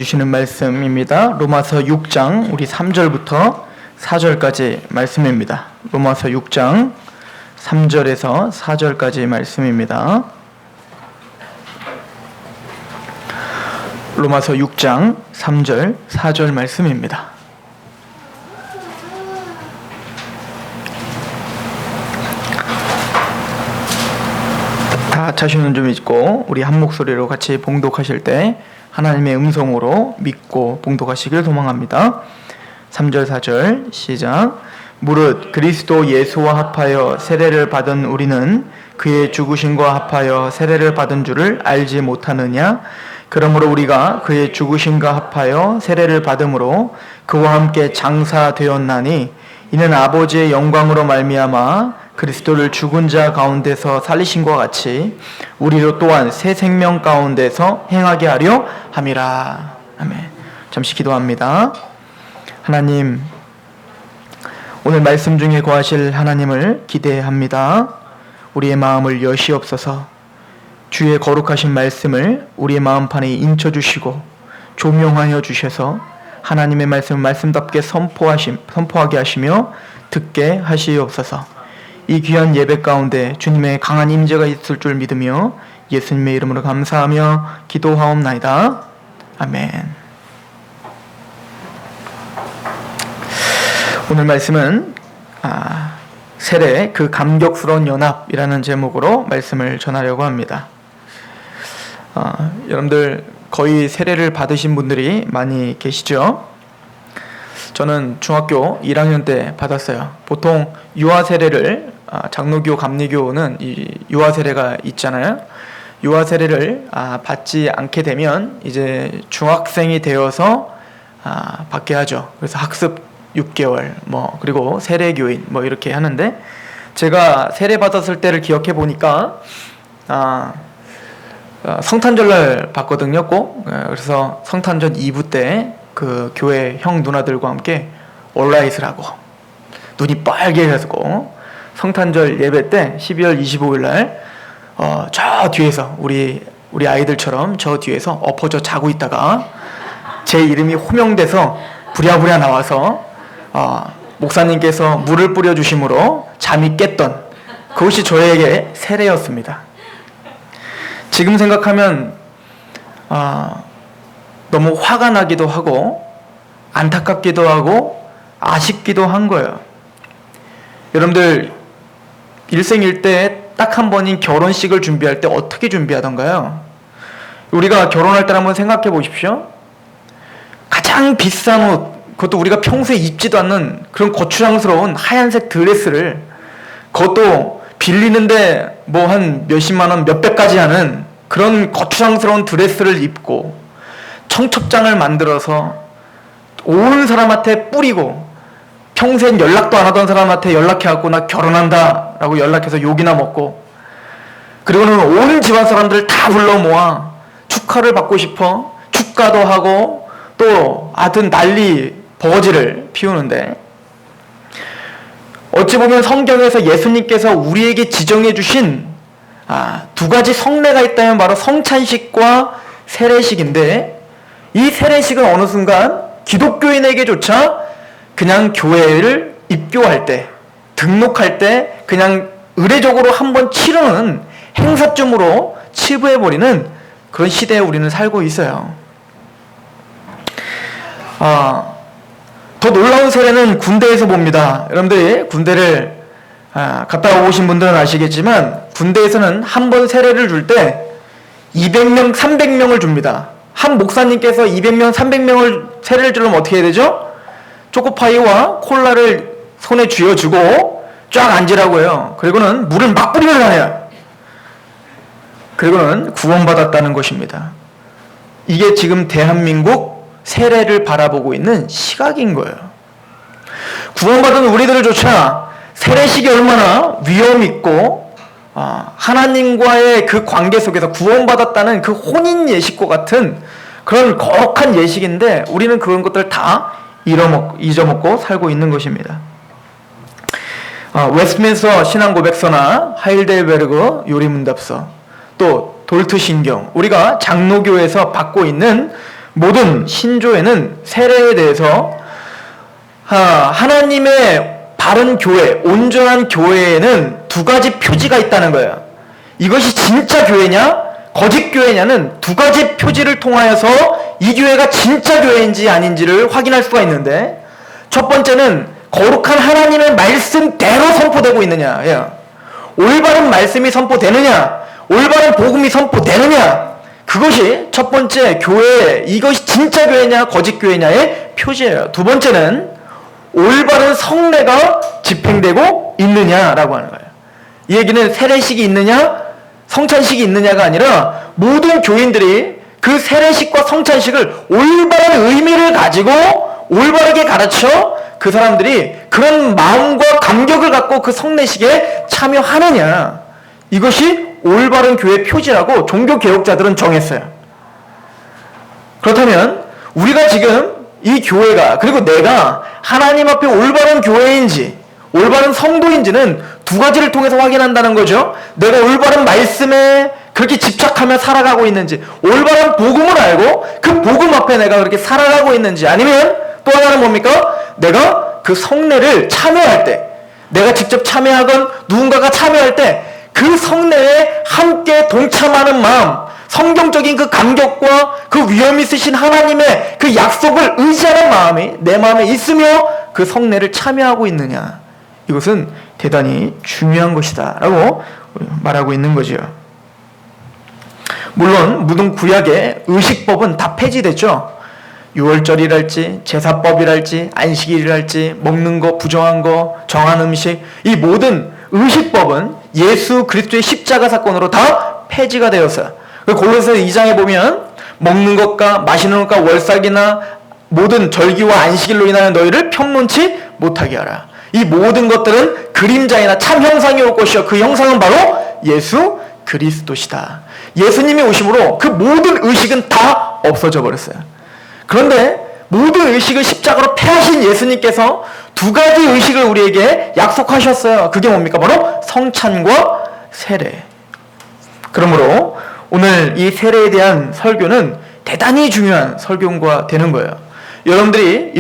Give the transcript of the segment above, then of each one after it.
주시는 말씀입니다. 로마서 6장 우리 3절부터 4절까지 말씀입니다. 로마서 6장 3절에서 4절까지 말씀입니다. 로마서 6장 3절 4절 말씀입니다. 다 자신은 좀 있고 우리 한 목소리로 같이 봉독하실 때 하나님의 음성으로 믿고 봉독하시길 소망합니다. 3절 4절 시작. 무릇 그리스도 예수와 합하여 세례를 받은 우리는 그의 죽으심과 합하여 세례를 받은 줄을 알지 못하느냐? 그러므로 우리가 그의 죽으심과 합하여 세례를 받음으로 그와 함께 장사되었나니 이는 아버지의 영광으로 말미암아 그리스도를 죽은 자 가운데서 살리신 것 같이 우리로 또한 새 생명 가운데서 행하게 하려 함이라. 아멘. 잠시 기도합니다. 하나님, 오늘 말씀 중에 거하실 하나님을 기대합니다. 우리의 마음을 여시옵소서. 주의 거룩하신 말씀을 우리의 마음판에 인쳐주시고 조명하여 주셔서 하나님의 말씀을 말씀답게 선포하게 하시며 듣게 하시옵소서. 이 귀한 예배 가운데 주님의 강한 임재가 있을 줄 믿으며 예수님의 이름으로 감사하며 기도하옵나이다. 아멘. 오늘 말씀은 세례 그 감격스러운 연합이라는 제목으로 말씀을 전하려고 합니다. 여러분들 거의 세례를 받으신 분들이 많이 계시죠? 저는 중학교 1학년 때 받았어요. 보통 유아 세례를 장로교, 감리교는 이 유아 세례가 있잖아요. 유아 세례를 받지 않게 되면 이제 중학생이 되어서 받게 하죠. 그래서 학습 6개월 그리고 세례교인 이렇게 하는데, 제가 세례 받았을 때를 기억해 보니까 성탄절날 받거든요. 꼭. 그래서 성탄절 2부 때 그 교회 형 누나들과 함께 온라인을 하고 눈이 빨개가지고 성탄절 예배 때 12월 25일 날 저 뒤에서 우리 아이들처럼 저 뒤에서 엎어져 자고 있다가 제 이름이 호명돼서 부랴부랴 나와서 목사님께서 물을 뿌려주심으로 잠이 깼던 그것이 저에게 세례였습니다. 지금 생각하면 너무 화가 나기도 하고 안타깝기도 하고 아쉽기도 한 거예요. 여러분들 일생일대에 딱 한 번인 결혼식을 준비할 때 어떻게 준비하던가요? 우리가 결혼할 때 한번 생각해 보십시오. 가장 비싼 옷, 그것도 우리가 평소에 입지도 않는 그런 거추장스러운 하얀색 드레스를, 그것도 빌리는데 한 몇십만 원, 몇백까지 하는 그런 거추장스러운 드레스를 입고 청첩장을 만들어서 온 사람한테 뿌리고, 평생 연락도 안 하던 사람한테 연락해갖고 나 결혼한다 라고 연락해서 욕이나 먹고, 그리고는 온 집안 사람들을 다 불러 모아 축하를 받고 싶어 축가도 하고 또 하여튼 난리 버거지를 피우는데, 어찌 보면 성경에서 예수님께서 우리에게 지정해 주신 두 가지 성례가 있다면 바로 성찬식과 세례식인데, 이 세례식은 어느 순간 기독교인에게조차 그냥 교회를 입교할 때, 등록할 때 그냥 의례적으로 한번 치르는 행사쯤으로 치부해버리는 그런 시대에 우리는 살고 있어요. 더 놀라운 세례는 군대에서 봅니다. 여러분들이 군대를 갔다 오신 분들은 아시겠지만, 군대에서는 한 번 세례를 줄 때 200명, 300명을 줍니다. 한 목사님께서 200명, 300명을 세례를 주려면 어떻게 해야 되죠? 초코파이와 콜라를 손에 쥐어주고 쫙 앉으라고 해요. 그리고는 물을 막 뿌리고 다녀요. 그리고는 구원받았다는 것입니다. 이게 지금 대한민국 세례를 바라보고 있는 시각인 거예요. 구원받은 우리들조차 세례식이 얼마나 위험 있고 하나님과의 그 관계 속에서 구원받았다는 그 혼인 예식과 같은 그런 거룩한 예식인데, 우리는 그런 것들 다 잊어먹고 살고 있는 것입니다. 웨스트민스터 신앙고백서나 하일델베르그 요리문답서, 또 돌트신경, 우리가 장로교에서 받고 있는 모든 신조에는 세례에 대해서 하나님의 바른 교회, 온전한 교회에는 두 가지 표지가 있다는 거예요. 이것이 진짜 교회냐, 거짓 교회냐는 두 가지 표지를 통하여서 이 교회가 진짜 교회인지 아닌지를 확인할 수가 있는데, 첫 번째는 거룩한 하나님의 말씀대로 선포되고 있느냐, 올바른 말씀이 선포되느냐, 올바른 복음이 선포되느냐, 그것이 첫 번째 교회, 이것이 진짜 교회냐 거짓 교회냐의 표지예요. 두 번째는 올바른 성례가 집행되고 있느냐라고 하는 거예요. 이 얘기는 세례식이 있느냐 성찬식이 있느냐가 아니라 모든 교인들이 그 세례식과 성찬식을 올바른 의미를 가지고 올바르게 가르쳐 그 사람들이 그런 마음과 감격을 갖고 그 성례식에 참여하느냐, 이것이 올바른 교회 표지라고 종교개혁자들은 정했어요. 그렇다면 우리가 지금 이 교회가, 그리고 내가 하나님 앞에 올바른 교회인지 올바른 성도인지는 두 가지를 통해서 확인한다는 거죠. 내가 올바른 말씀에 그렇게 집착하며 살아가고 있는지, 올바른 복음을 알고 그 복음 앞에 내가 그렇게 살아가고 있는지, 아니면 또 하나는 뭡니까? 내가 그 성례를 참여할 때, 내가 직접 참여하건 누군가가 참여할 때 그 성례에 함께 동참하는 마음, 성경적인 그 감격과 그 위엄 있으신 하나님의 그 약속을 의지하는 마음이 내 마음에 있으며 그 성례를 참여하고 있느냐, 이것은 대단히 중요한 것이다 라고 말하고 있는 거지요. 물론 모든 구약의 의식법은 다 폐지됐죠. 유월절이랄지 제사법이랄지 안식일이랄지 먹는 거 부정한 거 정한 음식, 이 모든 의식법은 예수 그리스도의 십자가 사건으로 다 폐지가 되었어요. 골로새 2장에 보면 먹는 것과 마시는 것과 월삭이나 모든 절기와 안식일로 인하여 너희를 평론치 못하게 하라. 이 모든 것들은 그림자이나 참 형상이 올 것이요 그 형상은 바로 예수 그리스도시다. 예수님이 오심으로 그 모든 의식은 다 없어져 버렸어요. 그런데 모든 의식을 십자가로 폐하신 예수님께서 두 가지 의식을 우리에게 약속하셨어요. 그게 뭡니까? 바로 성찬과 세례. 그러므로 오늘 이 세례에 대한 설교는 대단히 중요한 설교가 되는 거예요. 여러분들이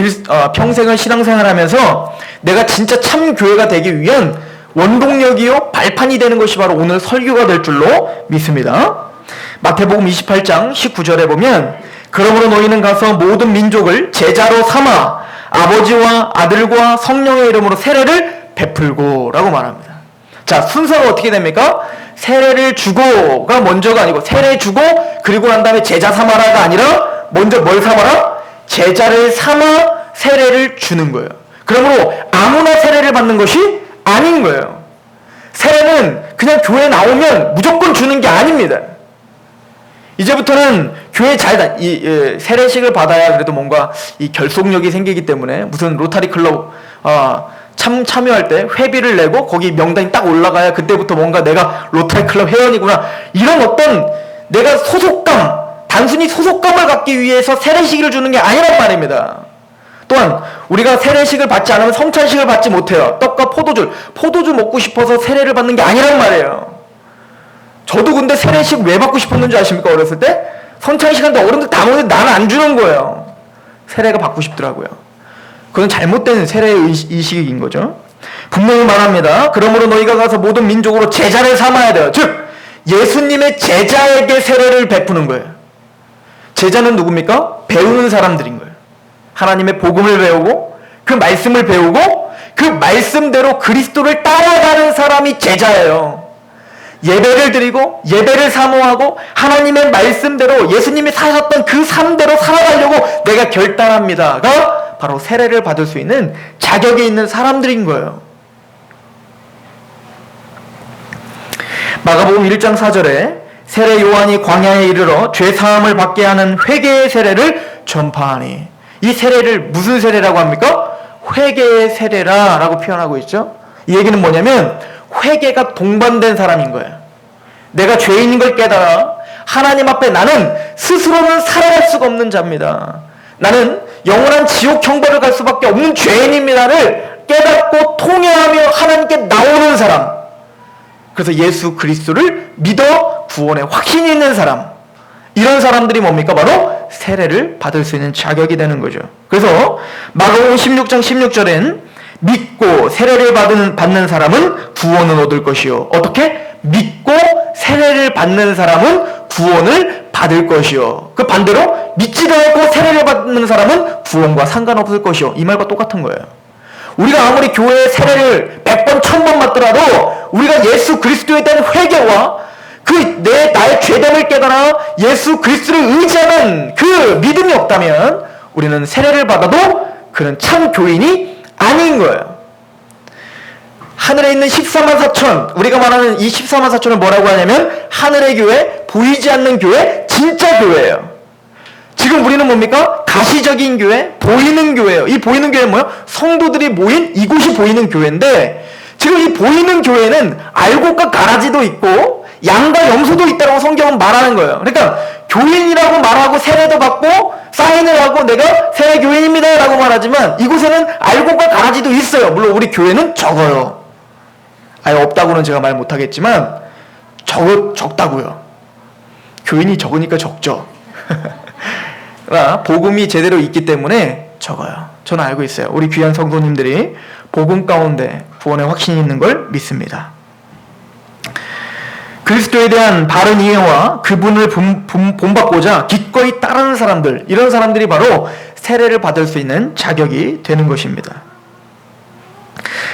평생을 신앙생활하면서 내가 진짜 참 교회가 되기 위한 원동력이요 발판이 되는 것이 바로 오늘 설교가 될 줄로 믿습니다. 마태복음 28장 19절에 보면, 그러므로 너희는 가서 모든 민족을 제자로 삼아 아버지와 아들과 성령의 이름으로 세례를 베풀고 라고 말합니다. 자, 순서가 어떻게 됩니까? 세례를 주고가 먼저가 아니고, 세례 주고 그리고 난 다음에 제자 삼아라가 아니라 먼저 뭘 삼아라? 제자를 삼아 세례를 주는 거예요. 그러므로 아무나 세례를 받는 것이 아닌 거예요. 세례는 그냥 교회 나오면 무조건 주는 게 아닙니다. 이제부터는 교회 세례식을 받아야 그래도 뭔가 이 결속력이 생기기 때문에, 무슨 로타리 클럽 참여할 때 회비를 내고 거기 명단이 딱 올라가야 그때부터 뭔가 내가 로타리 클럽 회원이구나, 이런 어떤 내가 소속감, 단순히 소속감을 갖기 위해서 세례식을 주는 게 아니란 말입니다. 또한 우리가 세례식을 받지 않으면 성찬식을 받지 못해요. 떡과 포도주 먹고 싶어서 세례를 받는 게 아니란 말이에요. 저도 근데 세례식 왜 받고 싶었는지 아십니까? 어렸을 때 성찬식 하는데 어른들 다 먹는데 나는 안 주는 거예요. 세례가 받고 싶더라고요. 그건 잘못된 세례 의식인 거죠. 분명히 말합니다. 그러므로 너희가 가서 모든 민족으로 제자를 삼아야 돼요. 즉 예수님의 제자에게 세례를 베푸는 거예요. 제자는 누굽니까? 배우는 사람들인 거예요. 하나님의 복음을 배우고 그 말씀을 배우고 그 말씀대로 그리스도를 따라가는 사람이 제자예요. 예배를 드리고 예배를 사모하고 하나님의 말씀대로 예수님이 사셨던 그 삶대로 살아가려고 내가 결단합니다가 바로 세례를 받을 수 있는 자격이 있는 사람들인 거예요. 마가복음 1장 4절에 세례 요한이 광야에 이르러 죄사함을 받게 하는 회개의 세례를 전파하니, 이 세례를 무슨 세례라고 합니까? 회개의 세례라 라고 표현하고 있죠. 이 얘기는 뭐냐면 회개가 동반된 사람인 거예요. 내가 죄인인 걸 깨달아 하나님 앞에 나는 스스로는 살아갈 수가 없는 자입니다. 나는 영원한 지옥 형벌을 갈 수밖에 없는 죄인입니다를 깨닫고 통회하며 하나님께 나오는 사람, 그래서 예수 그리스도를 믿어 구원의 확신이 있는 사람, 이런 사람들이 뭡니까? 바로 세례를 받을 수 있는 자격이 되는 거죠. 그래서 마가복음 16장 16절엔 믿고 세례를 받는 사람은 구원을 얻을 것이요. 어떻게? 믿고 세례를 받는 사람은 구원을 받을 것이요. 그 반대로 믿지도 않고 세례를 받는 사람은 구원과 상관없을 것이요. 이 말과 똑같은 거예요. 우리가 아무리 교회에 세례를 100번, 1000번 받더라도 우리가 예수 그리스도에 대한 회개와 나의 죄됨을 깨달아 예수 그리스도를 의지하는 그 믿음이 없다면 우리는 세례를 받아도 그는 참 교인이 아닌 거예요. 하늘에 있는 14만 4천, 우리가 말하는 이 14만 4천을 뭐라고 하냐면 하늘의 교회, 보이지 않는 교회, 진짜 교회예요. 지금 우리는 뭡니까? 가시적인 교회, 보이는 교회예요. 이 보이는 교회는 뭐예요? 성도들이 모인 이곳이 보이는 교회인데 지금 이 보이는 교회는 알곡과 가라지도 있고 양과 염소도 있다고 성경은 말하는 거예요. 그러니까 교인이라고 말하고 세례도 받고 사인을 하고 내가 세례 교인입니다 라고 말하지만 이곳에는 알곡과 가라지도 있어요. 물론 우리 교회는 적어요. 아예 없다고는 제가 말 못하겠지만 적다고요. 교인이 적으니까 적죠. 그러나 복음이 제대로 있기 때문에 적어요. 저는 알고 있어요. 우리 귀한 성도님들이 복음 가운데 구원의 확신이 있는 걸 믿습니다. 그리스도에 대한 바른 이해와 그분을 본받고자 기꺼이 따르는 사람들, 이런 사람들이 바로 세례를 받을 수 있는 자격이 되는 것입니다.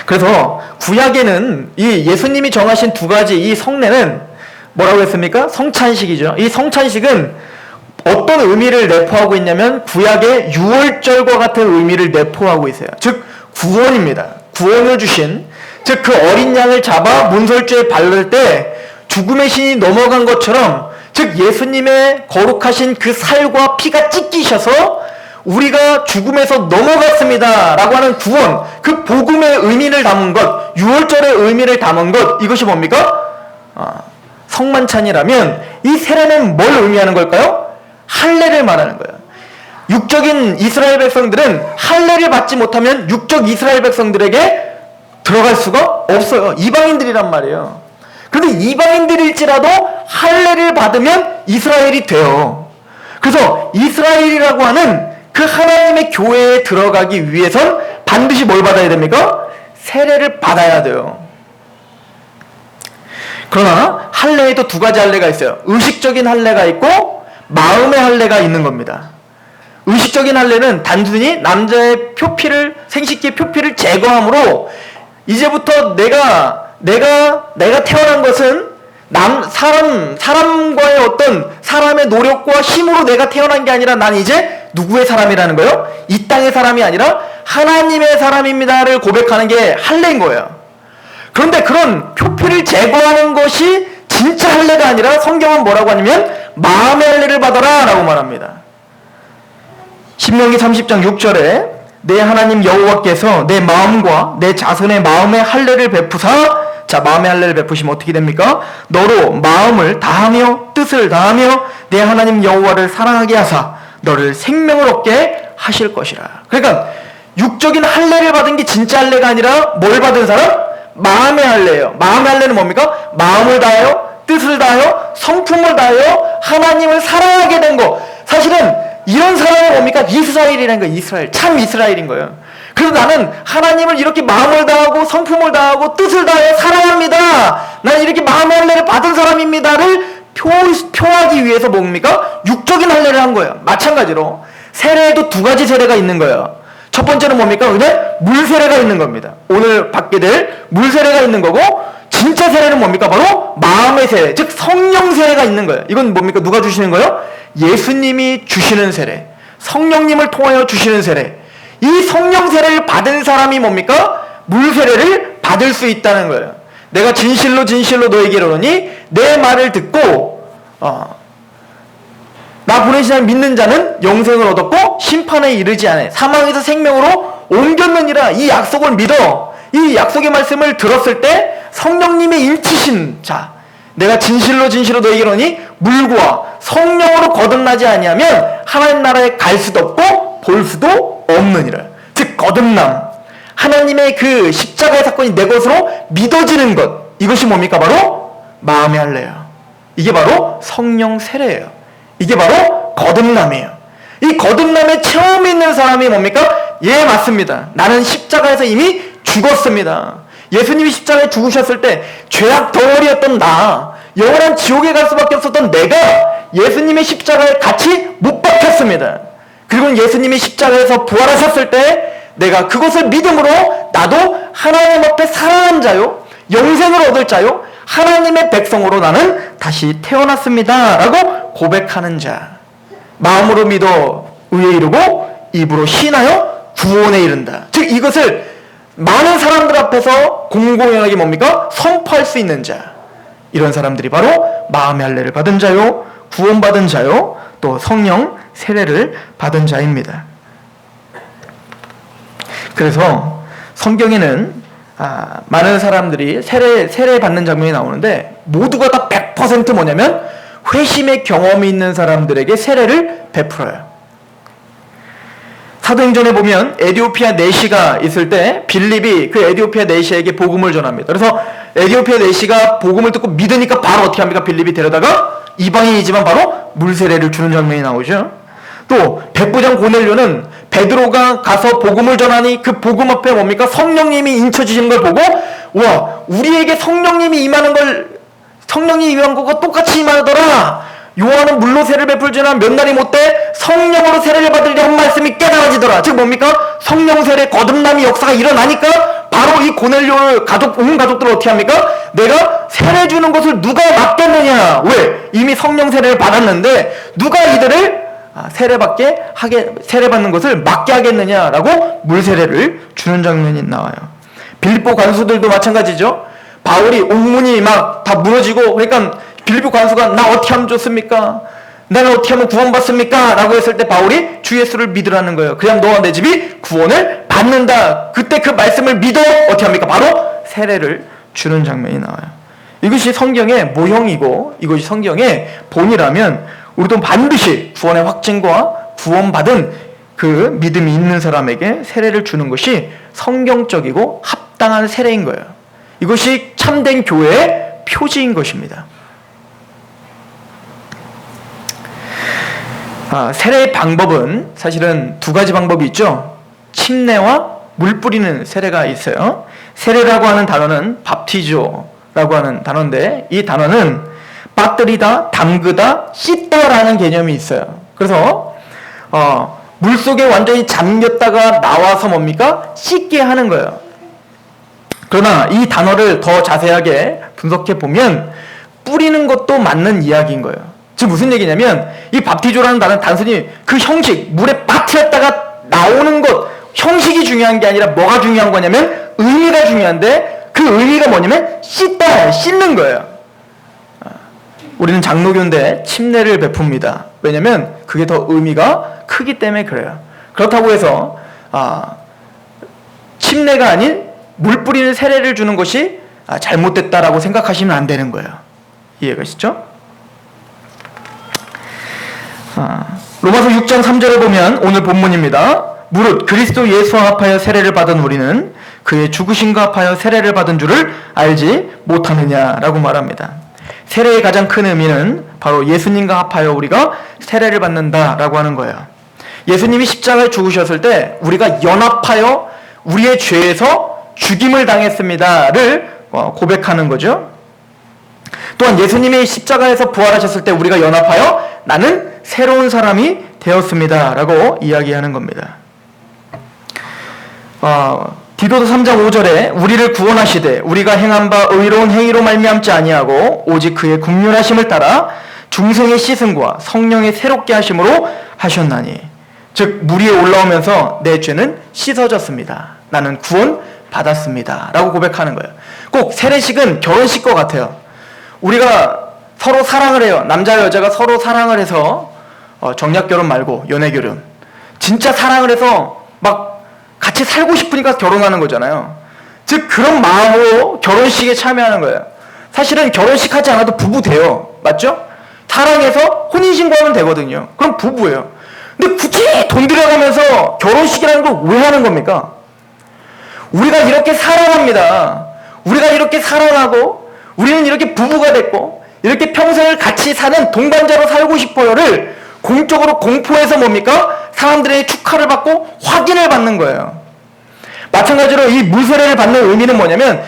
그래서 구약에는 이 예수님이 정하신 두 가지 이 성례는 뭐라고 했습니까? 성찬식이죠. 이 성찬식은 어떤 의미를 내포하고 있냐면 구약의 유월절과 같은 의미를 내포하고 있어요. 즉 구원입니다. 구원을 주신, 즉 그 어린 양을 잡아 문설주에 바를 때 죽음의 신이 넘어간 것처럼, 즉 예수님의 거룩하신 그 살과 피가 찢기셔서 우리가 죽음에서 넘어갔습니다 라고 하는 구원, 그 복음의 의미를 담은 것, 유월절의 의미를 담은 것, 이것이 뭡니까? 성만찬이라면 이 세례는 뭘 의미하는 걸까요? 할례를 말하는 거예요. 육적인 이스라엘 백성들은 할례를 받지 못하면 육적 이스라엘 백성들에게 들어갈 수가 없어요. 이방인들이란 말이에요. 그런데 이방인들일지라도 할례를 받으면 이스라엘이 돼요. 그래서 이스라엘이라고 하는 그 하나님의 교회에 들어가기 위해선 반드시 뭘 받아야 됩니까? 세례를 받아야 돼요. 그러나 할례에도 두 가지 할례가 있어요. 의식적인 할례가 있고 마음의 할례가 있는 겁니다. 의식적인 할례는 단순히 남자의 표피를, 생식기의 표피를 제거함으로 이제부터 내가 태어난 것은 사람과의 어떤 사람의 노력과 힘으로 내가 태어난 게 아니라 난 이제 누구의 사람이라는 거예요? 이 땅의 사람이 아니라 하나님의 사람입니다를 고백하는 게 할례인 거예요. 그런데 그런 표피를 제거하는 것이 진짜 할례가 아니라 성경은 뭐라고 하냐면 마음의 할례를 받아라 라고 말합니다. 신명기 30장 6절에 내 하나님 여호와께서 내 마음과 내 자손의 마음의 할례를 베푸사, 자, 마음의 할례를 베푸시면 어떻게 됩니까? 너로 마음을 다하며 뜻을 다하며 내 하나님 여호와를 사랑하게 하사 너를 생명을 얻게 하실 것이라. 그러니까 육적인 할례를 받은 게 진짜 할례가 아니라 뭘 받은 사람? 마음의 할례예요. 마음의 할례는 뭡니까? 마음을 다하여 뜻을 다하여 성품을 다하여 하나님을 사랑하게 된 거. 사실은 이런 사람이 뭡니까? 이스라엘이라는 거예요. 이스라엘. 참 이스라엘인 거예요. 그래서 나는 하나님을 이렇게 마음을 다하고 성품을 다하고 뜻을 다하여 사랑합니다. 나는 이렇게 마음의 할례를 받은 사람입니다를 표하기 위해서 뭡니까? 육적인 할례를 한 거예요. 마찬가지로 세례에도 두 가지 세례가 있는 거예요. 첫 번째는 뭡니까? 그냥 물 세례가 있는 겁니다. 오늘 받게 될 물 세례가 있는 거고, 진짜 세례는 뭡니까? 바로 마음의 세례, 즉 성령 세례가 있는 거예요. 이건 뭡니까? 누가 주시는 거예요? 예수님이 주시는 세례, 성령님을 통하여 주시는 세례. 이 성령 세례를 받은 사람이 뭡니까? 물 세례를 받을 수 있다는 거예요. 내가 진실로 진실로 너에게 이르노니 내 말을 듣고 나 보내신 하나님 믿는 자는 영생을 얻었고 심판에 이르지 않아 사망에서 생명으로 옮겼느니라. 이 약속을 믿어. 이 약속의 말씀을 들었을 때 성령님의 인치신 자, 내가 진실로 진실로 너에게 이르노니 물과 성령으로 거듭나지 아니하면 하나님 나라에 갈 수도 없고 볼 수도 없느니라. 즉 거듭남, 하나님의 그 십자가의 사건이 내 것으로 믿어지는 것, 이것이 뭡니까? 바로 마음의 할례예요. 이게 바로 성령 세례예요. 이게 바로 거듭남이에요. 이 거듭남에 체험이 있는 사람이 뭡니까? 예, 맞습니다. 나는 십자가에서 이미 죽었습니다. 예수님이 십자가에 죽으셨을 때 죄악 덩어리였던 나, 영원한 지옥에 갈 수밖에 없었던 내가 예수님의 십자가에 같이 못 박혔습니다. 그리고 예수님이 십자가에서 부활하셨을 때 내가 그것을 믿음으로 나도 하나님 앞에 살아난 자요, 영생을 얻을 자요, 하나님의 백성으로 나는 다시 태어났습니다 라고 고백하는 자, 마음으로 믿어 의에 이르고 입으로 신하여 구원에 이른다. 즉 이것을 많은 사람들 앞에서 공공연하게 뭡니까? 선포할 수 있는 자, 이런 사람들이 바로 마음의 할례를 받은 자요, 구원받은 자요, 또 성령 세례를 받은 자입니다. 그래서 성경에는 많은 사람들이 세례 받는 장면이 나오는데 모두가 다 100% 뭐냐면 회심의 경험이 있는 사람들에게 세례를 베풀어요. 사도행전에 보면 에디오피아 내시가 있을 때 빌립이 그 에디오피아 내시에게 복음을 전합니다. 그래서 에디오피아 내시가 복음을 듣고 믿으니까 바로 어떻게 합니까? 빌립이 데려다가 이방인이지만 바로 물세례를 주는 장면이 나오죠. 또 백부장 고넬료는 베드로가 가서 복음을 전하니 그 복음 앞에 뭡니까? 성령님이 인쳐주시는 걸 보고, 와, 우리에게 성령님이 임하는 걸, 성령이 임한 것과 똑같이 임하더라. 요한은 물로 세례를 베풀지만 몇 날이 못돼 성령으로 세례를 받으려 한 말씀이 깨달아지더라. 즉 뭡니까? 성령 세례 거듭남의 역사가 일어나니까 바로 이 고넬료 온 가족들을 어떻게 합니까? 내가 세례 주는 것을 누가 맡겠느냐? 왜? 이미 성령 세례를 받았는데 누가 이들을 세례 받는 것을 맡게 하겠느냐라고 물세례를 주는 장면이 나와요. 빌립보 관수들도 마찬가지죠. 바울이 옥문이 막 다 무너지고, 그러니까 빌립보 관수가 나 어떻게 하면 좋습니까? 나는 어떻게 하면 구원받습니까? 라고 했을 때 바울이 주 예수를 믿으라는 거예요. 그냥 너와 내 집이 구원을 받는다. 그때 그 말씀을 믿어 어떻게 합니까? 바로 세례를 주는 장면이 나와요. 이것이 성경의 모형이고 이것이 성경의 본이라면 우리도 반드시 구원의 확증과 구원받은 그 믿음이 있는 사람에게 세례를 주는 것이 성경적이고 합당한 세례인 거예요. 이것이 참된 교회의 표지인 것입니다. 세례의 방법은 사실은 두 가지 방법이 있죠. 침례와 물 뿌리는 세례가 있어요. 세례라고 하는 단어는 밥티조라고 하는 단어인데, 이 단어는 빠뜨리다, 담그다, 씻다라는 개념이 있어요. 그래서 물속에 완전히 잠겼다가 나와서 뭡니까? 씻게 하는 거예요. 그러나 이 단어를 더 자세하게 분석해 보면 뿌리는 것도 맞는 이야기인 거예요. 즉 무슨 얘기냐면 이 밥티조라는 단어는 단순히 그 형식, 물에 빠뜨렸다가 나오는 것, 형식이 중요한 게 아니라 뭐가 중요한 거냐면 의미가 중요한데, 그 의미가 뭐냐면 씻다, 씻는 거예요. 우리는 장로교인데 침례를 베풉니다. 왜냐면 그게 더 의미가 크기 때문에 그래요. 그렇다고 해서 침례가 아닌 물 뿌리는 세례를 주는 것이 잘못됐다라고 생각하시면 안 되는 거예요. 이해가시죠? 로마서 6장 3절에 보면 오늘 본문입니다. 무릇 그리스도 예수와 합하여 세례를 받은 우리는 그의 죽으심과 합하여 세례를 받은 줄을 알지 못하느냐라고 말합니다. 세례의 가장 큰 의미는 바로 예수님과 합하여 우리가 세례를 받는다라고 하는 거예요. 예수님이 십자가에 죽으셨을 때 우리가 연합하여 우리의 죄에서 죽임을 당했습니다를 고백하는 거죠. 또한 예수님이 십자가에서 부활하셨을 때 우리가 연합하여 나는 새로운 사람이 되었습니다라고 이야기하는 겁니다. 디도서 3장 5절에 우리를 구원하시되 우리가 행한 바 의로운 행위로 말미암지 아니하고 오직 그의 긍휼하심을 따라 중생의 씻음과 성령의 새롭게 하심으로 하셨나니, 즉 물 위에 올라오면서 내 죄는 씻어졌습니다. 나는 구원 받았습니다 라고 고백하는 거예요. 꼭 세례식은 결혼식과 같아요. 우리가 서로 사랑을 해요. 남자 여자가 서로 사랑을 해서 정략결혼 말고 연애결혼, 진짜 사랑을 해서 막 같이 살고 싶으니까 결혼하는 거잖아요. 즉 그런 마음으로 결혼식에 참여하는 거예요. 사실은 결혼식 하지 않아도 부부 돼요. 맞죠? 사랑해서 혼인신고하면 되거든요. 그럼 부부예요. 근데 굳이 돈 들여가면서 결혼식이라는 걸 왜 하는 겁니까? 우리가 이렇게 사랑합니다. 우리가 이렇게 사랑하고 우리는 이렇게 부부가 됐고 이렇게 평생을 같이 사는 동반자로 살고 싶어요를 공적으로 공포해서 뭡니까? 사람들의 축하를 받고 확인을 받는 거예요. 마찬가지로 이 물세례를 받는 의미는 뭐냐면,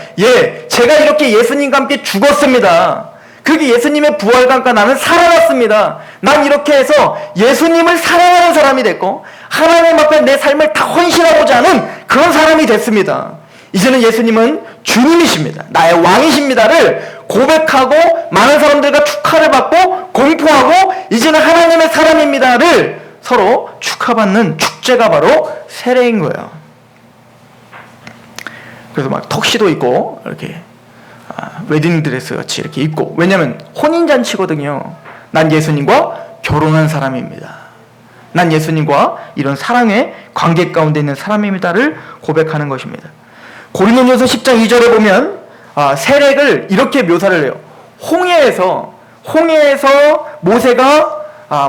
제가 이렇게 예수님과 함께 죽었습니다. 그렇게 예수님의 부활과 함께 나는 살아났습니다. 난 이렇게 해서 예수님을 사랑하는 사람이 됐고 하나님 앞에 내 삶을 다 헌신하고자 하는 그런 사람이 됐습니다. 이제는 예수님은 주님이십니다. 나의 왕이십니다를 고백하고 많은 사람들과 축하를 받고 공포하고 이제는 하나님의 사람입니다를 서로 축하받는 축제가 바로 세례인 거예요. 그래서 막 턱시도 입고 이렇게 웨딩드레스 같이 이렇게 입고, 왜냐면 혼인잔치거든요. 난 예수님과 결혼한 사람입니다. 난 예수님과 이런 사랑의 관계 가운데 있는 사람입니다를 고백하는 것입니다. 고린도전서 10장 2절에 보면 세례를 이렇게 묘사를 해요. 홍해에서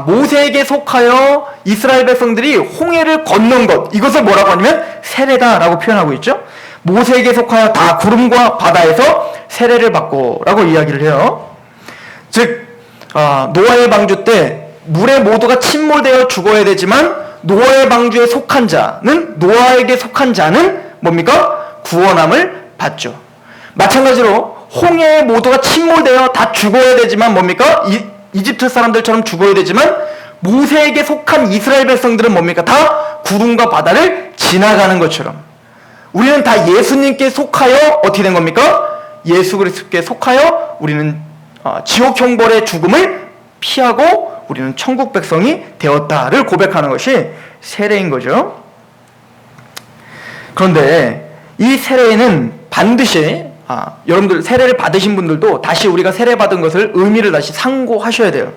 모세에게 속하여 이스라엘 백성들이 홍해를 건넌 것, 이것을 뭐라고 하냐면 세례다라고 표현하고 있죠. 모세에게 속하여 다 구름과 바다에서 세례를 받고 라고 이야기를 해요. 즉 노아의 방주 때 물에 모두가 침몰되어 죽어야 되지만 노아의 방주에 속한 자는, 노아에게 속한 자는 뭡니까? 구원함을 받죠. 마찬가지로 홍해에 모두가 침몰되어 다 죽어야 되지만 뭡니까? 이집트 사람들처럼 죽어야 되지만 모세에게 속한 이스라엘 백성들은 뭡니까? 다 구름과 바다를 지나가는 것처럼 우리는 다 예수님께 속하여 어떻게 된 겁니까? 예수 그리스도께 속하여 우리는 지옥 형벌의 죽음을 피하고 우리는 천국 백성이 되었다를 고백하는 것이 세례인 거죠. 그런데 이 세례에는 반드시 여러분들 세례를 받으신 분들도 다시 우리가 세례 받은 것을 의미를 다시 상고하셔야 돼요.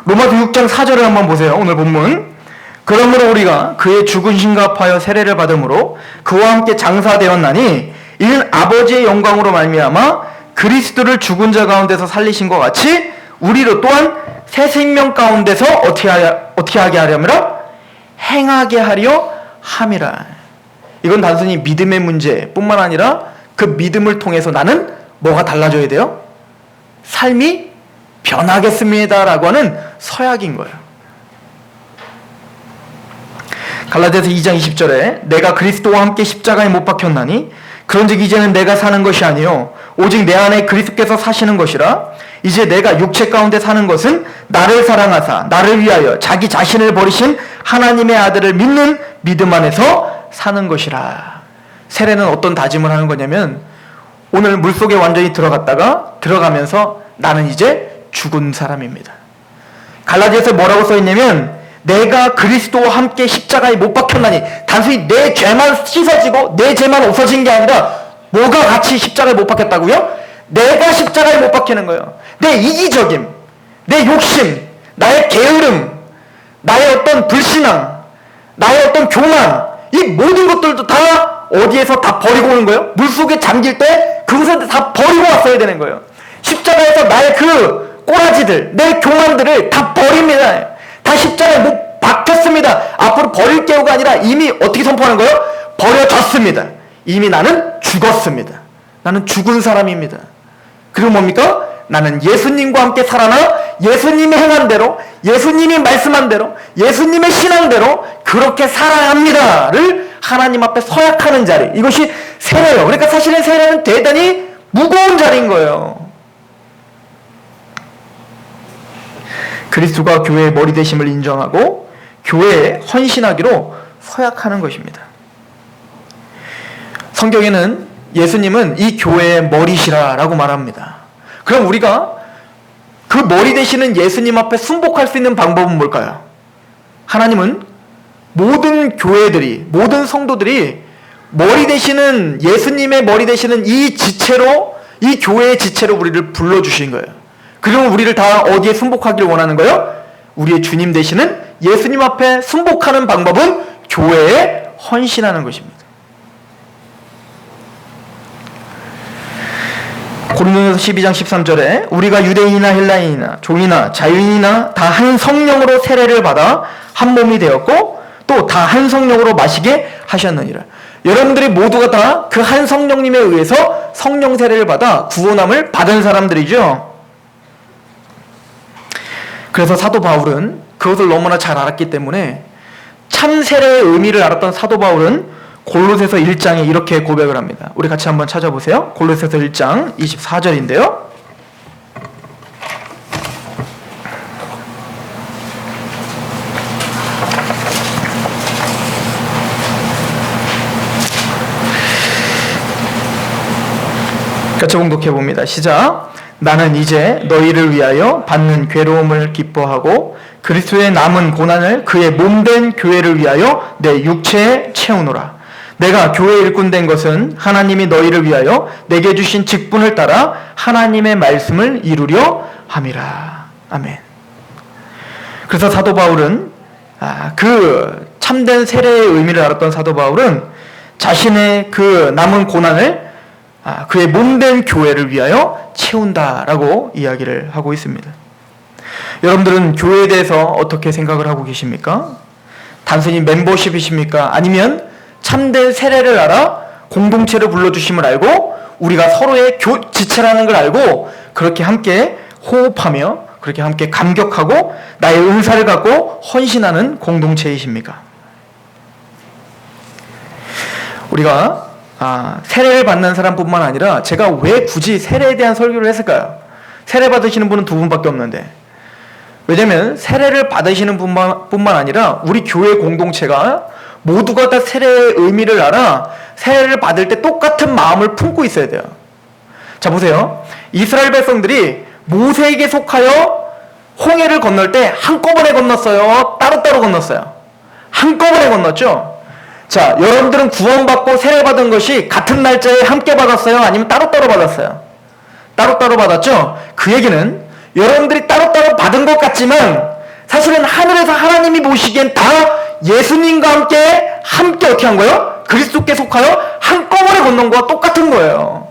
로마서 6장 4절을 한번 보세요. 오늘 본문. 그러므로 우리가 그의 죽으심과 합하여 세례를 받음으로 그와 함께 장사되었나니 이는 아버지의 영광으로 말미암아 그리스도를 죽은 자 가운데서 살리신 것 같이 우리로 또한 새 생명 가운데서 어떻게 하게 하려면 행하게 하려 함이라. 이건 단순히 믿음의 문제뿐만 아니라 그 믿음을 통해서 나는 뭐가 달라져야 돼요? 삶이 변하겠습니다라고 하는 서약인 거예요. 갈라디아서 2장 20절에 내가 그리스도와 함께 십자가에 못 박혔나니 그런즉 이제는 내가 사는 것이 아니요 오직 내 안에 그리스도께서 사시는 것이라. 이제 내가 육체 가운데 사는 것은 나를 사랑하사 나를 위하여 자기 자신을 버리신 하나님의 아들을 믿는 믿음 안에서 사는 것이라. 세례는 어떤 다짐을 하는 거냐면 오늘 물속에 완전히 들어가면서 나는 이제 죽은 사람입니다. 갈라디아서 뭐라고 써있냐면 내가 그리스도와 함께 십자가에 못 박혔나니, 단순히 내 죄만 씻어지고 내 죄만 없어진 게 아니라 뭐가 같이 십자가에 못 박혔다고요? 내가 십자가에 못 박히는 거예요. 내 이기적임, 내 욕심, 나의 게으름, 나의 어떤 불신앙, 나의 어떤 교만, 이 모든 것들도 다 어디에서 다 버리고 오는 거예요? 물속에 잠길 때 그것을 다 버리고 왔어야 되는 거예요. 십자가에서 나의 그 꼬라지들, 내 교만들을 다 버립니다. 다 십자가에 못 박혔습니다. 앞으로 버릴 게가 아니라 이미 어떻게 선포하는 거예요? 버려졌습니다. 이미 나는 죽었습니다. 나는 죽은 사람입니다. 그리고 뭡니까? 나는 예수님과 함께 살아나 예수님이 행한 대로, 예수님이 말씀한 대로, 예수님의 신앙대로 그렇게 살아야 합니다를 하나님 앞에 서약하는 자리, 이것이 세례예요. 그러니까 사실은 세례는 대단히 무거운 자리인 거예요. 그리스도가 교회의 머리 되심을 인정하고 교회에 헌신하기로 서약하는 것입니다. 성경에는 예수님은 이 교회의 머리시라라고 말합니다. 그럼 우리가 그 머리 되시는 예수님 앞에 순복할 수 있는 방법은 뭘까요? 하나님은 모든 교회들이, 모든 성도들이 머리 되시는, 예수님의 머리 되시는 이 지체로, 이 교회의 지체로 우리를 불러주신 거예요. 그러면 우리를 다 어디에 순복하기를 원하는 거예요? 우리의 주님 되시는 예수님 앞에 순복하는 방법은 교회에 헌신하는 것입니다. 고린도전서 12장 13절에 우리가 유대인이나 헬라인이나 종이나 자유인이나 다 한 성령으로 세례를 받아 한 몸이 되었고 또 다 한 성령으로 마시게 하셨느니라. 여러분들이 모두가 다 그 한 성령님에 의해서 성령 세례를 받아 구원함을 받은 사람들이죠. 그래서 사도 바울은 그것을 너무나 잘 알았기 때문에 참 세례의 의미를 알았던 사도 바울은 골로새서 1장에 이렇게 고백을 합니다. 우리 같이 한번 찾아보세요. 골로새서 1장 24절인데요. 같이 봉독해 봅니다. 시작. 나는 이제 너희를 위하여 받는 괴로움을 기뻐하고 그리스도의 남은 고난을 그의 몸된 교회를 위하여 내 육체에 채우노라. 내가 교회 일꾼 된 것은 하나님이 너희를 위하여 내게 주신 직분을 따라 하나님의 말씀을 이루려 함이라. 아멘. 그래서 사도 바울은 그 참된 세례의 의미를 알았던 사도 바울은 자신의 그 남은 고난을 그의 몸된 교회를 위하여 채운다라고 이야기를 하고 있습니다. 여러분들은 교회에 대해서 어떻게 생각을 하고 계십니까? 단순히 멤버십이십니까? 아니면 참된 세례를 알아 공동체를 불러주심을 알고 우리가 서로의 지체라는 걸 알고 그렇게 함께 호흡하며 그렇게 함께 감격하고 나의 은사를 갖고 헌신하는 공동체이십니까? 우리가 세례를 받는 사람뿐만 아니라 제가 왜 굳이 세례에 대한 설교를 했을까요? 세례 받으시는 분은 두 분밖에 없는데. 왜냐면 세례를 받으시는 분만 아니라 우리 교회 공동체가 모두가 다 세례의 의미를 알아 세례를 받을 때 똑같은 마음을 품고 있어야 돼요. 자, 보세요. 이스라엘 백성들이 모세에게 속하여 홍해를 건널 때 한꺼번에 건넜어요? 따로따로 건넜어요? 한꺼번에 건넜죠? 자, 여러분들은 구원받고 세례받은 것이 같은 날짜에 함께 받았어요? 아니면 따로따로 받았어요? 따로따로 받았죠? 그 얘기는 여러분들이 따로따로 받은 것 같지만 사실은 하늘에서 하나님이 보시기엔 다 예수님과 함께 어떻게 한 거예요? 그리스도께 속하여 한꺼번에 건넌 거와 똑같은 거예요.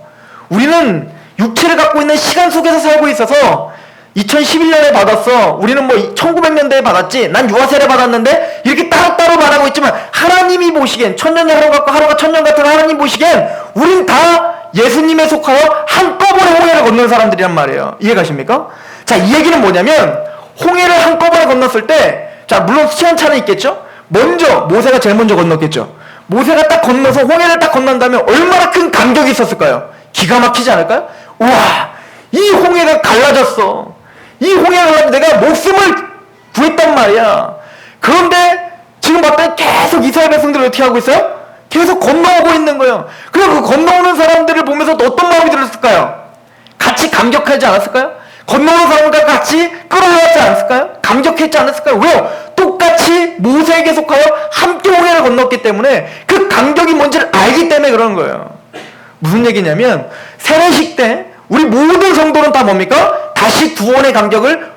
우리는 육체를 갖고 있는 시간 속에서 살고 있어서 2011년에 받았어. 우리는 뭐 1900년대에 받았지. 난 유아세례 받았는데 이렇게 따로따로 말하고 있지만 하나님이 보시기엔 천년이 하루 같고 하루가 천년 같은 하나님 보시기엔 우린 다 예수님에 속하여 한꺼번에 홍해를 건넌 사람들이란 말이에요. 이해가십니까? 자, 이 얘기는 뭐냐면 홍해를 한꺼번에 건넜을 때 자, 물론 시간차는 있겠죠? 먼저 모세가 제일 먼저 건넜겠죠. 모세가 딱 건너서 홍해를 딱 건넌다면 얼마나 큰 감격이 있었을까요? 기가 막히지 않을까요? 우와, 이 홍해가 갈라졌어. 이 홍해가 갈라져 내가 목숨을 구했단 말이야. 그런데 지금 봤더니 계속 이스라엘 백성들을 어떻게 하고 있어요? 계속 건너오고 있는 거예요. 그리고 그 건너오는 사람들을 보면서 또 어떤 마음이 들었을까요? 같이 감격하지 않았을까요? 건너오는 사람과 같이 끌어올랐지 않았을까요? 감격했지 않았을까요? 왜요? 똑같이 모세에게 속하여 함께 홍해를 건넜기 때문에 그 감격이 뭔지를 알기 때문에 그런 거예요. 무슨 얘기냐면 세례식 때 우리 모든 성도는 다 뭡니까? 다시 구원의 감격을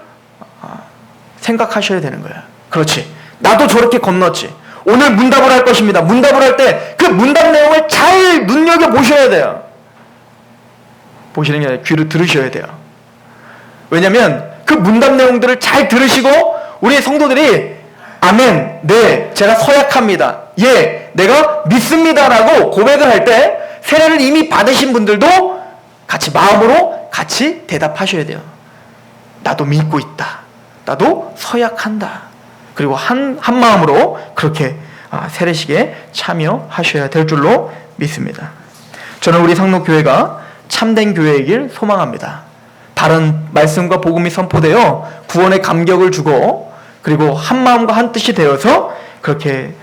생각하셔야 되는 거예요. 그렇지. 나도 저렇게 건넜지. 오늘 문답을 할 것입니다. 문답을 할 때 그 문답 내용을 잘 눈여겨보셔야 돼요. 보시는 게 아니라 귀로 들으셔야 돼요. 왜냐면 그 문답 내용들을 잘 들으시고 우리 성도들이 아멘, 네, 제가 서약합니다. 예, 내가 믿습니다라고 고백을 할 때 세례를 이미 받으신 분들도 같이 마음으로 같이 대답하셔야 돼요. 나도 믿고 있다. 나도 서약한다. 그리고 한 마음으로 그렇게 세례식에 참여하셔야 될 줄로 믿습니다. 저는 우리 상록교회가 참된 교회이길 소망합니다. 바른 말씀과 복음이 선포되어 구원의 감격을 주고 그리고 한 마음과 한 뜻이 되어서 그렇게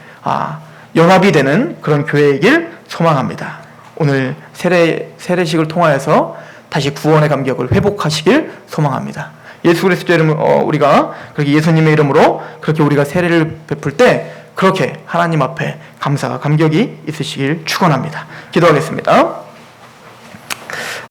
연합이 되는 그런 교회이길 소망합니다. 오늘 세례식을 통하여서 다시 구원의 감격을 회복하시길 소망합니다. 예수 그리스도의 이름으로 우리가 그렇게 예수님의 이름으로 그렇게 우리가 세례를 베풀 때 그렇게 하나님 앞에 감사가 감격이 있으시길 축원합니다. 기도하겠습니다.